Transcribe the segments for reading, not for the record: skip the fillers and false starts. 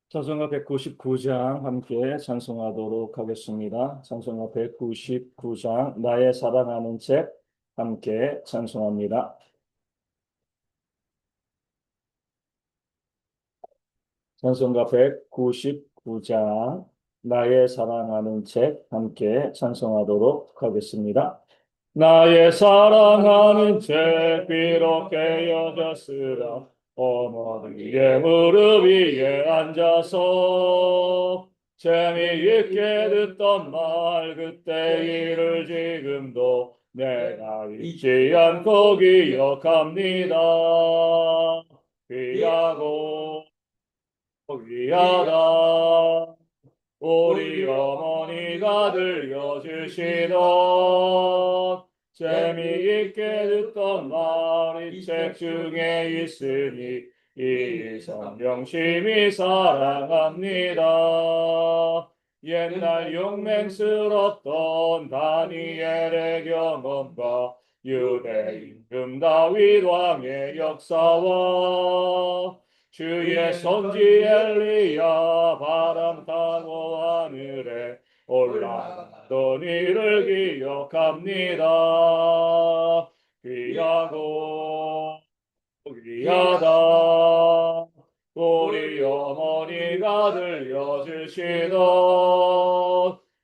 찬송가 199장 함께 찬송하도록 하겠습니다. 찬송가 199장 나의 사랑하는 책 함께 찬송합니다. 찬송가 199장 나의 사랑하는 책 함께 찬송하도록 하겠습니다. 나의 사랑하는 책 비록 깨어졌으나 어머니의 무릎 위에 앉아서 재미있게 듣던 말 그때 일을 지금도 내가 잊지 않고 기억합니다. 귀하고 귀하다 우리 어머니가 들려주시던 재미있게 듣던 말이 책 중에 있으니 이 성경심이 사랑합니다. 옛날 용맹스럽던 다니엘의 경험과 유대 임금 다윗 왕의 역사와 주의 선지 엘리야 바람 타고 하늘에 올라가던 이를 기억합니다. 귀하고 귀하다 우리 어머니가 들려주시던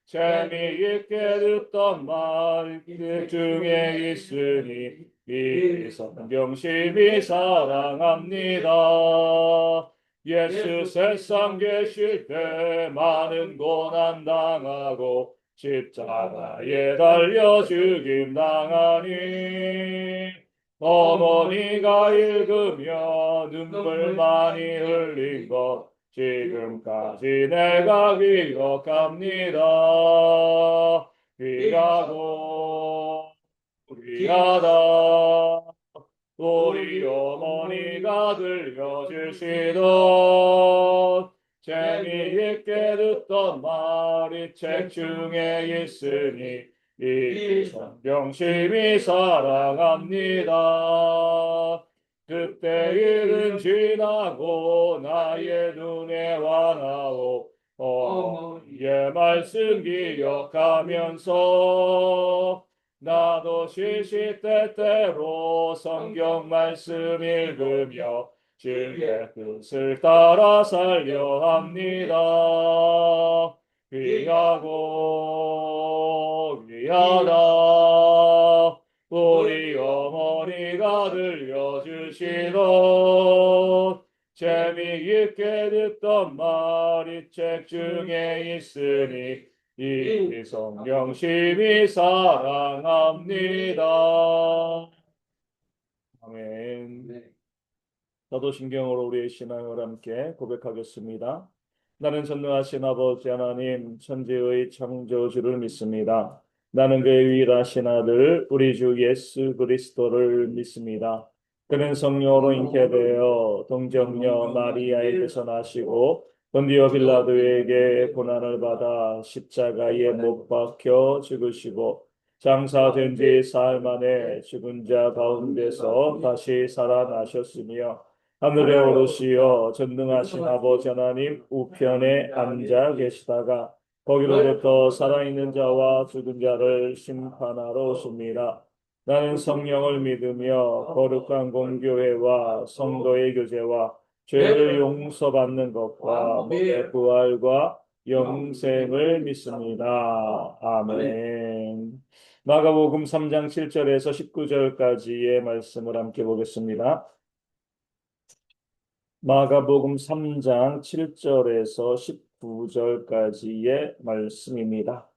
재미있게 듣던 말 그 중에 있으니 이 성경심이 사랑합니다. 예수 세상 계실 때 많은 고난 당하고 십자가에 달려 죽임 당하니 어머니가 읽으며 눈물 많이 흘린 것 지금까지 내가 기억합니다. 귀하고 귀하다 우리 어머니가 들려주시던 재미있게 듣던 말이 책 중에 있으니 이 성경심이 사랑합니다. 그때 일은 지나고 나의 눈에 환하오 어머니의 말씀 기억하면서 나도 시시때때로 성경 말씀 읽으며 주의 뜻을 따라 살려 합니다. 귀하고 귀하다 우리 어머니가 들려주시던 재미있게 듣던 말이 책 중에 있으니 이 성경심이 사랑합니다. 아멘. 네. 사도신경으로 우리의 신앙을 함께 고백하겠습니다. 나는 전능하신 아버지 하나님 천지의 창조주를 믿습니다. 나는 그의 유일하신 아들 우리 주 예수 그리스도를 믿습니다. 그는 성령으로 잉태되어 동정녀 마리아에게서 나시고 본디오 빌라도에게 고난을 받아 십자가에 못 박혀 죽으시고 장사된 지 사흘 만에 죽은 자 가운데서 다시 살아나셨으며 하늘에 오르시어 전능하신 아버지 하나님 우편에 앉아 계시다가 거기로부터 살아있는 자와 죽은 자를 심판하러 오십니다. 나는 성령을 믿으며 거룩한 공교회와 성도의 교제와 죄를 용서받는 것과 몸의 부활과 영생을 믿습니다. 아멘. 마가복음 3장 7절에서 19절까지의 말씀을 함께 보겠습니다. 마가복음 3장 7절에서 19절까지의 말씀입니다.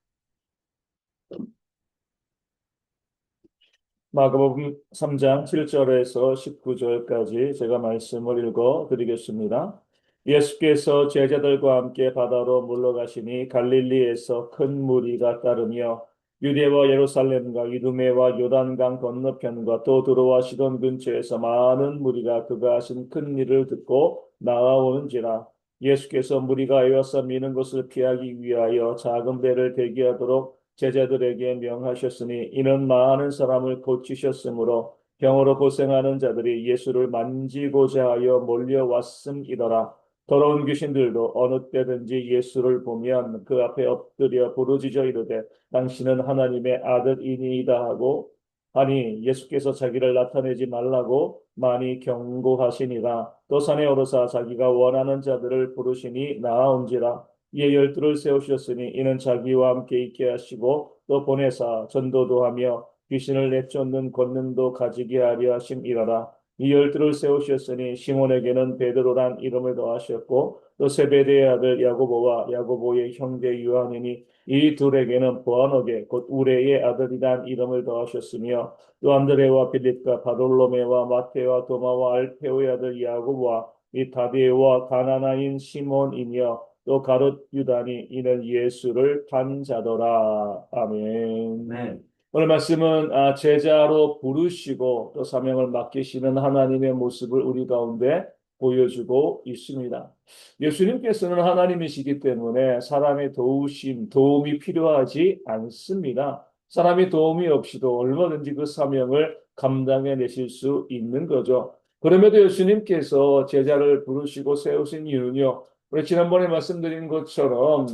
마가복음 3장 7절에서 19절까지 제가 말씀을 읽어 드리겠습니다. 예수께서 제자들과 함께 바다로 물러가시니 갈릴리에서 큰 무리가 따르며 유대와 예루살렘과 이두메와 요단강 건너편과 또 두로와 시돈 근처에서 많은 무리가 그가 하신 큰 일을 듣고 나아오는지라. 예수께서 무리가 에워싸 미는 것을 피하기 위하여 작은 배를 대기하도록 제자들에게 명하셨으니 이는 많은 사람을 고치셨으므로 병으로 고생하는 자들이 예수를 만지고자 하여 몰려왔음이더라. 더러운 귀신들도 어느 때든지 예수를 보면 그 앞에 엎드려 부르짖어 이르되 당신은 하나님의 아들이니이다 하고 하니 예수께서 자기를 나타내지 말라고 많이 경고하시니라. 또 산에 오르사 자기가 원하는 자들을 부르시니 나아온지라. 이에 열두를 세우셨으니 이는 자기와 함께 있게 하시고 또 보내사 전도도 하며 귀신을 내쫓는 권능도 가지게 하려 하심이라라. 이 열두를 세우셨으니 시몬에게는 베드로란 이름을 더하셨고 또 세베대의 아들 야고보와 야고보의 형제 요한이니 이 둘에게는 보아너게 곧 우레의 아들이란 이름을 더하셨으며 또 안드레와 빌립과 바돌로메와 마테와 도마와 알페오의 아들 야고보와 이 다데와 가나나인 시몬이며 또 가롯 유다니 이는 예수를 판 자더라. 아멘. 네. 오늘 말씀은 제자로 부르시고 또 사명을 맡기시는 하나님의 모습을 우리 가운데 보여주고 있습니다. 예수님께서는 하나님이시기 때문에 사람의 도움이 필요하지 않습니다. 사람의 도움이 없이도 얼마든지 그 사명을 감당해 내실 수 있는 거죠. 그럼에도 예수님께서 제자를 부르시고 세우신 이유는요. 우리 지난번에 말씀드린 것처럼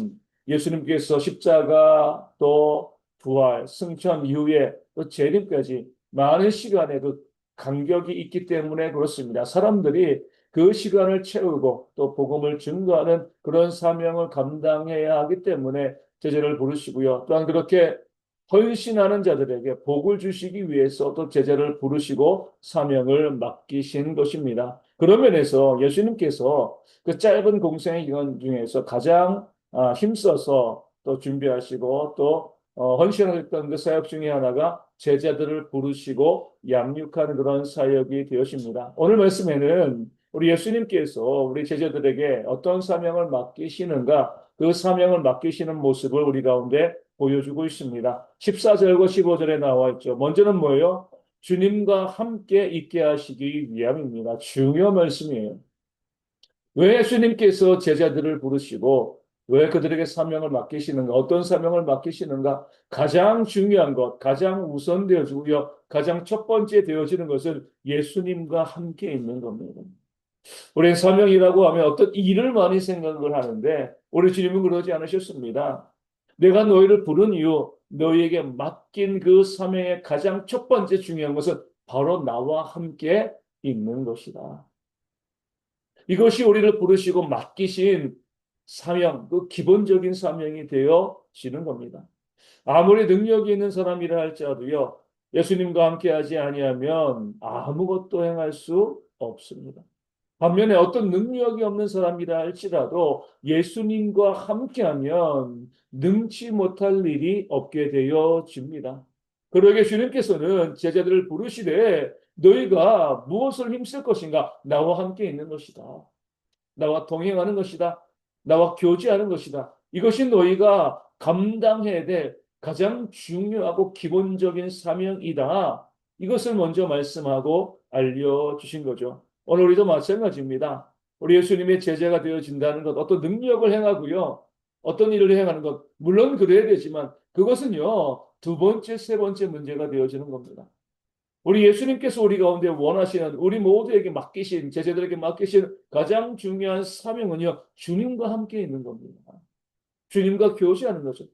예수님께서 십자가 또 부활, 승천 이후에 또 재림까지 많은 시간의 그 간격이 있기 때문에 그렇습니다. 사람들이 그 시간을 채우고 또 복음을 증거하는 그런 사명을 감당해야 하기 때문에 제자를 부르시고요. 또한 그렇게 헌신하는 자들에게 복을 주시기 위해서 또 제자를 부르시고 사명을 맡기신 것입니다. 그런 면에서 예수님께서 그 짧은 공생의 기간 중에서 가장 힘써서 또 준비하시고 또 헌신하셨던 그 사역 중에 하나가 제자들을 부르시고 양육하는 그런 사역이 되었습니다. 오늘 말씀에는 우리 예수님께서 우리 제자들에게 어떤 사명을 맡기시는가 그 사명을 맡기시는 모습을 우리 가운데 보여주고 있습니다. 14절과 15절에 나와 있죠. 먼저는 뭐예요? 주님과 함께 있게 하시기 위함입니다. 중요한 말씀이에요. 왜 예수님께서 제자들을 부르시고 왜 그들에게 사명을 맡기시는가? 어떤 사명을 맡기시는가? 가장 중요한 것, 가장 우선되어지고요. 가장 첫 번째 되어지는 것은 예수님과 함께 있는 겁니다. 우리는 사명이라고 하면 어떤 일을 많이 생각을 하는데 우리 주님은 그러지 않으셨습니다. 내가 너희를 부른 이유, 너희에게 맡긴 그 사명의 가장 첫 번째 중요한 것은 바로 나와 함께 있는 것이다. 이것이 우리를 부르시고 맡기신 사명, 그 기본적인 사명이 되어지는 겁니다. 아무리 능력이 있는 사람이라 할지라도요, 예수님과 함께하지 아니하면 아무것도 행할 수 없습니다. 반면에 어떤 능력이 없는 사람이라 할지라도 예수님과 함께하면 능치 못할 일이 없게 되어집니다. 그러게 주님께서는 제자들을 부르시되 너희가 무엇을 힘쓸 것인가? 나와 함께 있는 것이다. 나와 동행하는 것이다. 나와 교제하는 것이다. 이것이 너희가 감당해야 될 가장 중요하고 기본적인 사명이다. 이것을 먼저 말씀하고 알려주신 거죠. 오늘 우리도 마찬가지입니다. 우리 예수님의 제자가 되어진다는 것, 어떤 능력을 행하고요. 어떤 일을 행하는 것, 물론 그래야 되지만 그것은요, 두 번째, 세 번째 문제가 되어지는 겁니다. 우리 예수님께서 우리 가운데 원하시는 우리 모두에게 맡기신 제자들에게 맡기신 가장 중요한 사명은요. 주님과 함께 있는 겁니다. 주님과 교제하는 거죠.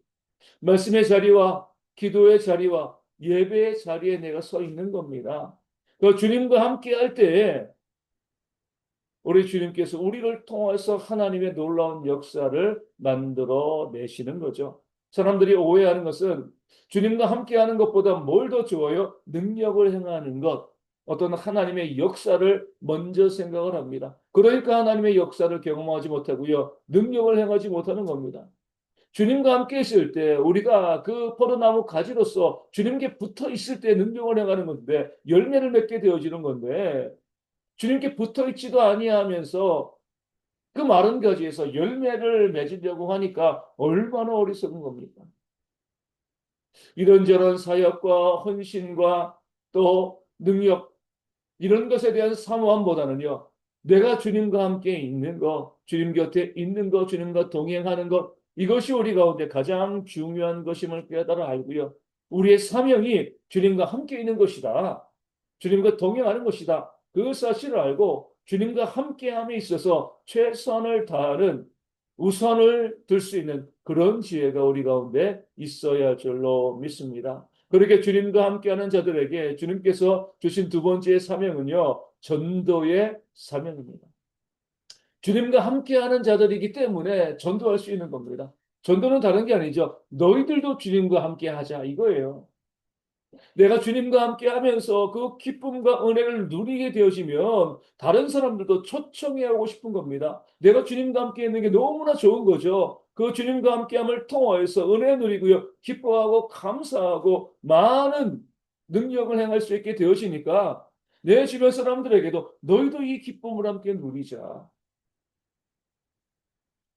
말씀의 자리와 기도의 자리와 예배의 자리에 내가 서 있는 겁니다. 그 주님과 함께 할 때에 우리 주님께서 우리를 통해서 하나님의 놀라운 역사를 만들어 내시는 거죠. 사람들이 오해하는 것은 주님과 함께하는 것보다 뭘 더 좋아요? 능력을 행하는 것, 어떤 하나님의 역사를 먼저 생각을 합니다. 그러니까 하나님의 역사를 경험하지 못하고요, 능력을 행하지 못하는 겁니다. 주님과 함께 있을 때 우리가 그 포도나무 가지로서 주님께 붙어 있을 때 능력을 행하는 건데 열매를 맺게 되어지는 건데 주님께 붙어 있지도 아니하면서 그 마른 가지에서 열매를 맺으려고 하니까 얼마나 어리석은 겁니까? 이런저런 사역과 헌신과 또 능력 이런 것에 대한 사모함보다는요. 내가 주님과 함께 있는 것, 주님 곁에 있는 것, 주님과 동행하는 것 이것이 우리 가운데 가장 중요한 것임을 깨달아 알고요. 우리의 사명이 주님과 함께 있는 것이다. 주님과 동행하는 것이다. 그 사실을 알고 주님과 함께함에 있어서 최선을 다하는 우선을 둘 수 있는 그런 지혜가 우리 가운데 있어야 할 줄로 믿습니다. 그렇게 주님과 함께하는 자들에게 주님께서 주신 두 번째 사명은요, 전도의 사명입니다. 주님과 함께하는 자들이기 때문에 전도할 수 있는 겁니다. 전도는 다른 게 아니죠. 너희들도 주님과 함께하자 이거예요. 내가 주님과 함께 하면서 그 기쁨과 은혜를 누리게 되어지면 다른 사람들도 초청해 오고 싶은 겁니다. 내가 주님과 함께 있는 게 너무나 좋은 거죠. 그 주님과 함께함을 통하여서 은혜 누리고요. 기뻐하고 감사하고 많은 능력을 행할 수 있게 되어지니까 내 주변 사람들에게도 너희도 이 기쁨을 함께 누리자.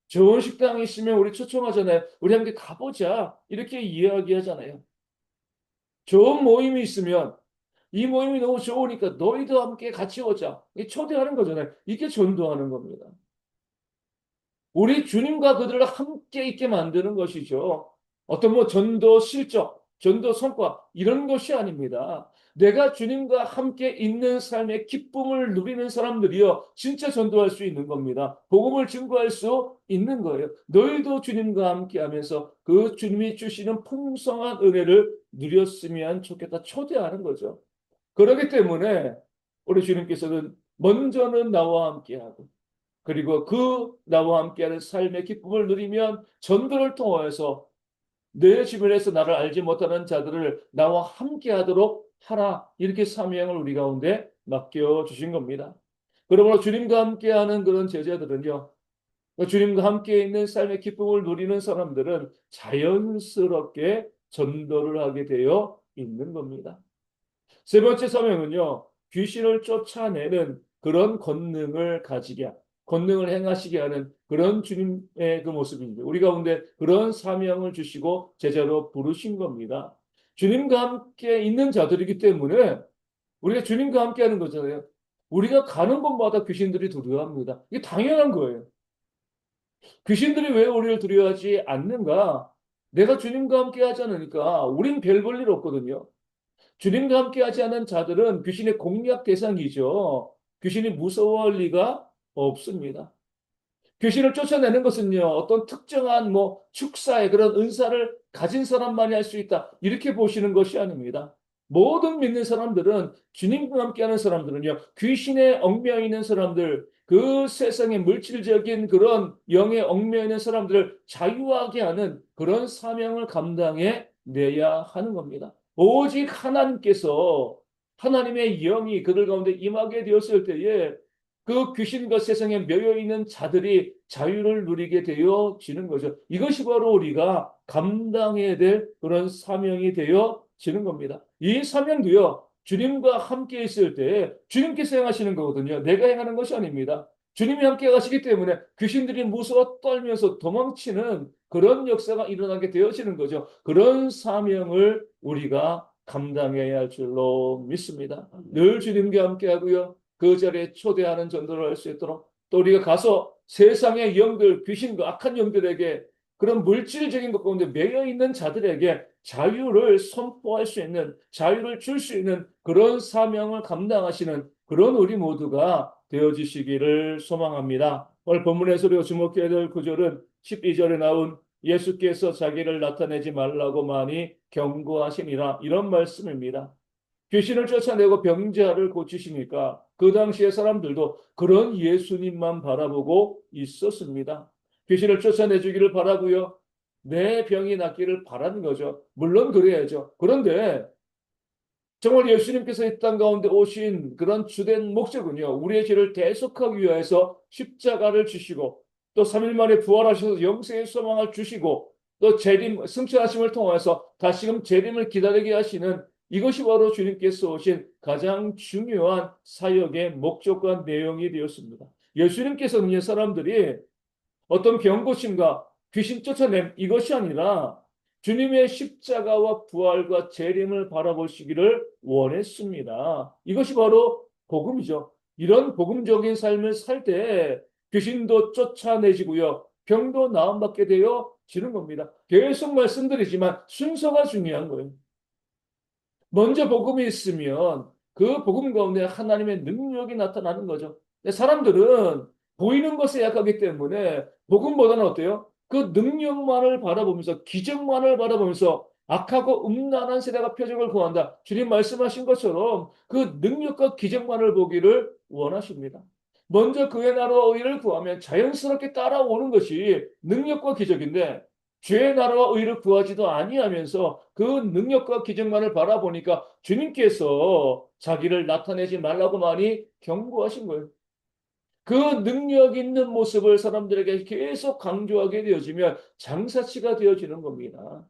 좋은 식당이 있으면 우리 초청하잖아요. 우리 함께 가보자. 이렇게 이야기하잖아요. 좋은 모임이 있으면 이 모임이 너무 좋으니까 너희도 함께 같이 오자. 이게 초대하는 거잖아요. 이게 전도하는 겁니다. 우리 주님과 그들을 함께 있게 만드는 것이죠. 어떤 뭐 전도 실적, 전도 성과 이런 것이 아닙니다. 내가 주님과 함께 있는 삶의 기쁨을 누리는 사람들이요. 진짜 전도할 수 있는 겁니다. 복음을 증거할 수 있는 거예요. 너희도 주님과 함께 하면서 그 주님이 주시는 풍성한 은혜를 누렸으면 좋겠다. 초대하는 거죠. 그렇기 때문에 우리 주님께서는 먼저는 나와 함께하고 그리고 그 나와 함께하는 삶의 기쁨을 누리면 전도를 통하여서 내 주변에서 나를 알지 못하는 자들을 나와 함께하도록 하라. 이렇게 사명을 우리 가운데 맡겨주신 겁니다. 그러므로 주님과 함께하는 그런 제자들은요. 주님과 함께 있는 삶의 기쁨을 누리는 사람들은 자연스럽게 전도를 하게 되어 있는 겁니다. 세 번째 사명은요, 귀신을 쫓아내는 그런 권능을 행하시게 하는 그런 주님의 그 모습입니다. 우리 가운데 그런 사명을 주시고 제자로 부르신 겁니다. 주님과 함께 있는 자들이기 때문에 우리가 주님과 함께 하는 거잖아요. 우리가 가는 곳마다 귀신들이 두려워합니다. 이게 당연한 거예요. 귀신들이 왜 우리를 두려워하지 않는가? 내가 주님과 함께 하지 않으니까 우린 별 볼 일 없거든요. 주님과 함께하지 않은 자들은 귀신의 공략 대상이죠. 귀신이 무서워할 리가 없습니다. 귀신을 쫓아내는 것은요, 어떤 특정한 뭐 축사의 그런 은사를 가진 사람만이 할 수 있다. 이렇게 보시는 것이 아닙니다. 모든 믿는 사람들은 주님과 함께하는 사람들은요, 귀신에 얽매여 있는 사람들, 그 세상의 물질적인 그런 영에 얽매여 있는 사람들을 자유하게 하는 그런 사명을 감당해 내야 하는 겁니다. 오직 하나님께서 하나님의 영이 그들 가운데 임하게 되었을 때에 그 귀신과 세상에 매여 있는 자들이 자유를 누리게 되어지는 거죠. 이것이 바로 우리가 감당해야 될 그런 사명이 되어지는 겁니다. 이 사명도요, 주님과 함께 있을 때 주님께서 행하시는 거거든요. 내가 행하는 것이 아닙니다. 주님이 함께 가시기 때문에 귀신들이 무서워 떨면서 도망치는 그런 역사가 일어나게 되어지는 거죠. 그런 사명을 우리가 감당해야 할 줄로 믿습니다. 늘 주님과 함께 하고요. 그 자리에 초대하는 전도를 할 수 있도록 또 우리가 가서 세상의 영들, 귀신과 악한 영들에게 그런 물질적인 것 가운데 매여 있는 자들에게 자유를 선포할 수 있는, 자유를 줄 수 있는 그런 사명을 감당하시는 그런 우리 모두가 되어지시기를 소망합니다. 오늘 본문에서 우리가 주목해야 될 구절은 12절에 나온 예수께서 자기를 나타내지 말라고 많이 경고하시니라 이런 말씀입니다. 귀신을 쫓아내고 병자를 고치시니까 그 당시의 사람들도 그런 예수님만 바라보고 있었습니다. 귀신을 쫓아내주기를 바라고요. 내 병이 낫기를 바라는 거죠. 물론 그래야죠. 그런데 정말 예수님께서 이 땅 가운데 오신 그런 주된 목적은요. 우리의 죄를 대속하기 위해서 십자가를 주시고 또 3일 만에 부활하셔서 영생의 소망을 주시고 또 재림, 승천하심을 통해서 다시금 재림을 기다리게 하시는 이것이 바로 주님께서 오신 가장 중요한 사역의 목적과 내용이 되었습니다. 예수님께서는 사람들이 어떤 병고침과 귀신 쫓아냄 이것이 아니라 주님의 십자가와 부활과 재림을 바라보시기를 원했습니다. 이것이 바로 복음이죠. 이런 복음적인 삶을 살 때 귀신도 쫓아내지고요. 병도 나음받게 되어지는 겁니다. 계속 말씀드리지만 순서가 중요한 거예요. 먼저 복음이 있으면 그 복음 가운데 하나님의 능력이 나타나는 거죠. 근데 사람들은 보이는 것에 약하기 때문에 복음보다는 어때요? 그 능력만을 바라보면서 기적만을 바라보면서 악하고 음란한 세대가 표적을 구한다. 주님 말씀하신 것처럼 그 능력과 기적만을 보기를 원하십니다. 먼저 그의 나라와 의를 구하면 자연스럽게 따라오는 것이 능력과 기적인데 죄의 나라와 의를 구하지도 아니하면서 그 능력과 기적만을 바라보니까 주님께서 자기를 나타내지 말라고 많이 경고하신 거예요. 그 능력 있는 모습을 사람들에게 계속 강조하게 되어지면 장사치가 되어지는 겁니다.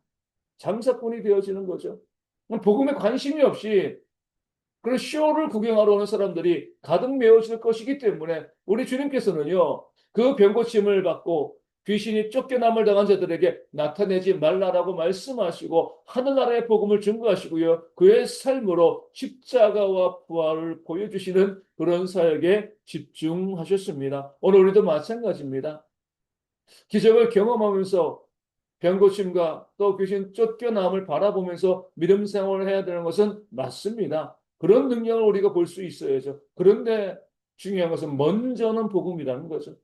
장사꾼이 되어지는 거죠. 복음에 관심이 없이 그런 쇼를 구경하러 오는 사람들이 가득 메워질 것이기 때문에 우리 주님께서는요, 그 병고침을 받고 귀신이 쫓겨남을 당한 자들에게 나타내지 말라라고 말씀하시고 하늘나라의 복음을 증거하시고요, 그의 삶으로 십자가와 부활을 보여주시는 그런 사역에 집중하셨습니다. 오늘 우리도 마찬가지입니다. 기적을 경험하면서 병고침과 또 귀신 쫓겨남을 바라보면서 믿음 생활을 해야 되는 것은 맞습니다. 그런 능력을 우리가 볼 수 있어야죠. 그런데 중요한 것은 먼저는 복음이라는 거죠.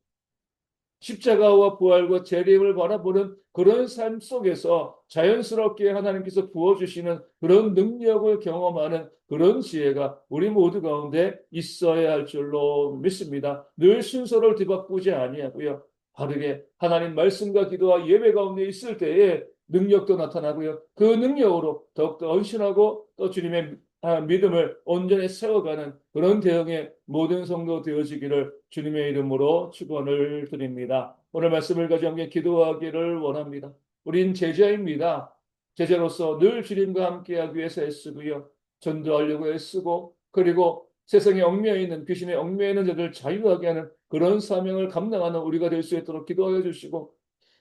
십자가와 부활과 재림을 바라보는 그런 삶 속에서 자연스럽게 하나님께서 부어주시는 그런 능력을 경험하는 그런 지혜가 우리 모두 가운데 있어야 할 줄로 믿습니다. 늘 순서를 뒤바꾸지 아니하고요. 바르게 하나님 말씀과 기도와 예배 가운데 있을 때에 능력도 나타나고요. 그 능력으로 더욱더 헌신하고 또 주님의 믿음을 온전히 세워가는 그런 대응의 모든 성도 되어지기를 주님의 이름으로 축원을 드립니다. 오늘 말씀을 가지고 함께 기도하기를 원합니다. 우린 제자입니다. 제자로서 늘 주님과 함께하기 위해서 애쓰고요. 전도하려고 애쓰고 그리고 세상에 얽매여 있는 귀신에 얽매여 있는 자들 자유하게 하는 그런 사명을 감당하는 우리가 될 수 있도록 기도하여 주시고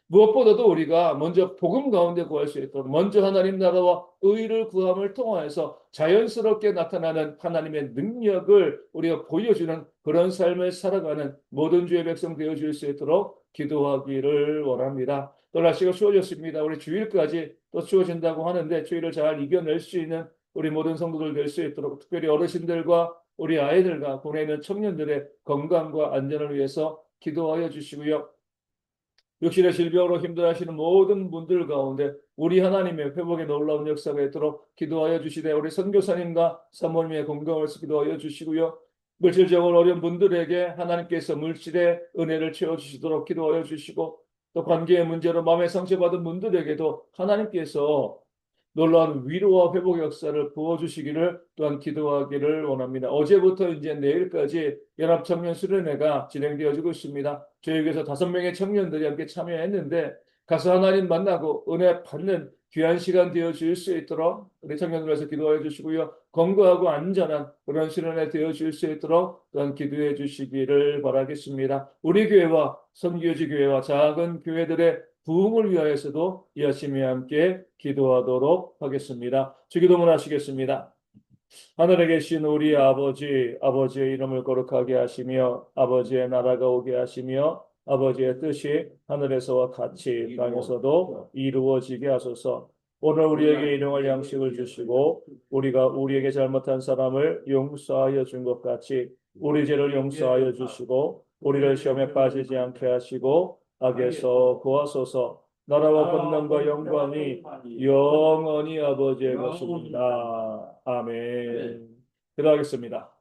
무엇보다도 우리가 먼저 복음 가운데 구할 수 있도록 먼저 하나님 나라와 의를 구함을 통하여서 자연스럽게 나타나는 하나님의 능력을 우리가 보여주는 그런 삶을 살아가는 모든 주의 백성 되어줄 수 있도록 기도하기를 원합니다. 또 날씨가 추워졌습니다. 우리 주일까지 또 추워진다고 하는데 주일을 잘 이겨낼 수 있는 우리 모든 성도들 될 수 있도록 특별히 어르신들과 우리 아이들과 국내에 있는 청년들의 건강과 안전을 위해서 기도하여 주시고요. 육신의 질병으로 힘들어하시는 모든 분들 가운데 우리 하나님의 회복의 놀라운 역사가 있도록 기도하여 주시되 우리 선교사님과 사모님의 건강을 기도하여 주시고요. 물질적으로 어려운 분들에게 하나님께서 물질의 은혜를 채워주시도록 기도하여 주시고 또 관계의 문제로 마음의 상처받은 분들에게도 하나님께서 놀라운 위로와 회복의 역사를 부어주시기를 또한 기도하기를 원합니다. 어제부터 이제 내일까지 연합청년 수련회가 진행되어지고 있습니다. 저에게서 5명의 청년들이 함께 참여했는데 가서 하나님 만나고 은혜 받는 귀한 시간 되어질 수 있도록 우리 청년들에서 기도해 주시고요. 건강하고 안전한 그런 수련회 되어질 수 있도록 또한 기도해 주시기를 바라겠습니다. 우리 교회와 선교지 교회와 작은 교회들의 부흥을 위하여서도 이 아침에 함께 기도하도록 하겠습니다. 주기도문 하시겠습니다. 하늘에 계신 우리 아버지, 아버지의 이름을 거룩하게 하시며 아버지의 나라가 오게 하시며 아버지의 뜻이 하늘에서와 같이 땅에서도 이루어지게 하소서. 오늘 우리에게 일용할 양식을 주시고 우리가 우리에게 잘못한 사람을 용서하여 준 것 같이 우리 죄를 용서하여 주시고 우리를 시험에 빠지지 않게 하시고 악에서 구하소서. 나라와 권능과 영광이 영원히 아버지의 것입니다. 아멘. 기도하겠습니다.